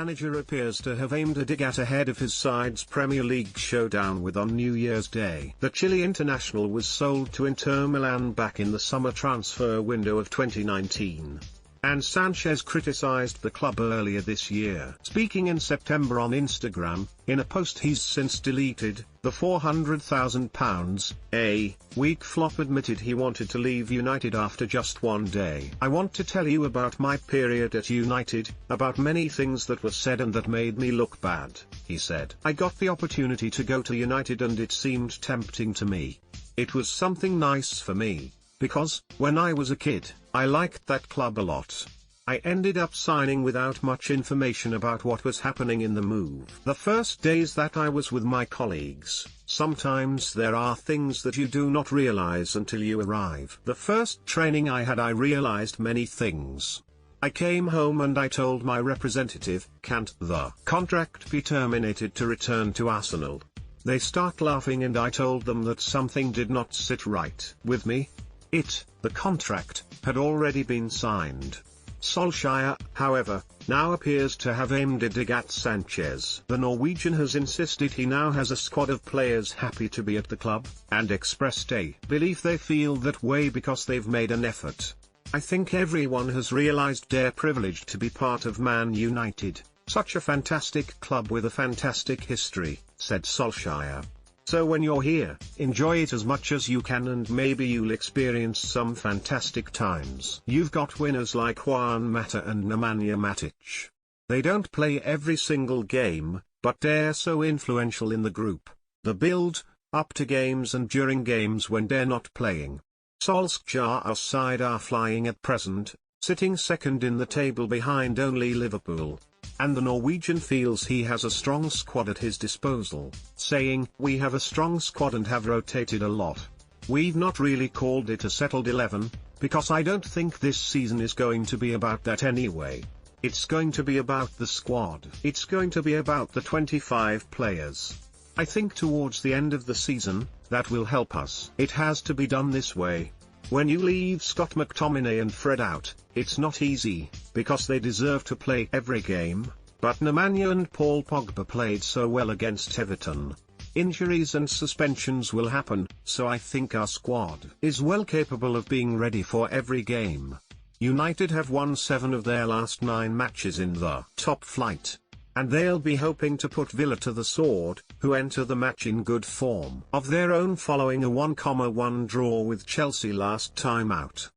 manager appears to have aimed a dig at ahead of his side's Premier League showdown with on New Year's Day. The Chile international was sold to Inter Milan back in the summer transfer window of 2019. And Sanchez criticised the club earlier this year. Speaking in September on Instagram, in a post he's since deleted, the £400,000 a week flop admitted he wanted to leave United after just one day. "I want to tell you about my period at United, about many things that were said and that made me look bad," he said. "I got the opportunity to go to United and it seemed tempting to me. It was something nice for me. Because, when I was a kid, I liked that club a lot. I ended up signing without much information about what was happening in the move. The first days that I was with my colleagues, sometimes there are things that you do not realize until you arrive. The first training I had, I realized many things. I came home and I told my representative, can't the contract be terminated to return to Arsenal? They start laughing and I told them that something did not sit right with me. The contract, had already been signed." Solskjaer, however, now appears to have aimed a dig at Sanchez. The Norwegian has insisted he now has a squad of players happy to be at the club, and expressed a belief they feel that way because they've made an effort. "I think everyone has realized they're privileged to be part of Man United, such a fantastic club with a fantastic history," said Solskjaer. "So when you're here, enjoy it as much as you can and maybe you'll experience some fantastic times. You've got winners like Juan Mata and Nemanja Matic. They don't play every single game, but they're so influential in the group, the build, up to games and during games when they're not playing." Solskjaer's side are flying at present, sitting second in the table behind only Liverpool. And the Norwegian feels he has a strong squad at his disposal, saying, "We have a strong squad and have rotated a lot. We've not really called it a settled 11, because I don't think this season is going to be about that anyway. It's going to be about the squad. It's going to be about the 25 players. I think towards the end of the season, that will help us. It has to be done this way. When you leave Scott McTominay and Fred out, it's not easy, because they deserve to play every game, but Nemanja and Paul Pogba played so well against Everton. Injuries and suspensions will happen, so I think our squad is well capable of being ready for every game." United have won 7 of their last 9 matches in the top flight. And they'll be hoping to put Villa to the sword, who enter the match in good form of their own following a 1-1 draw with Chelsea last time out.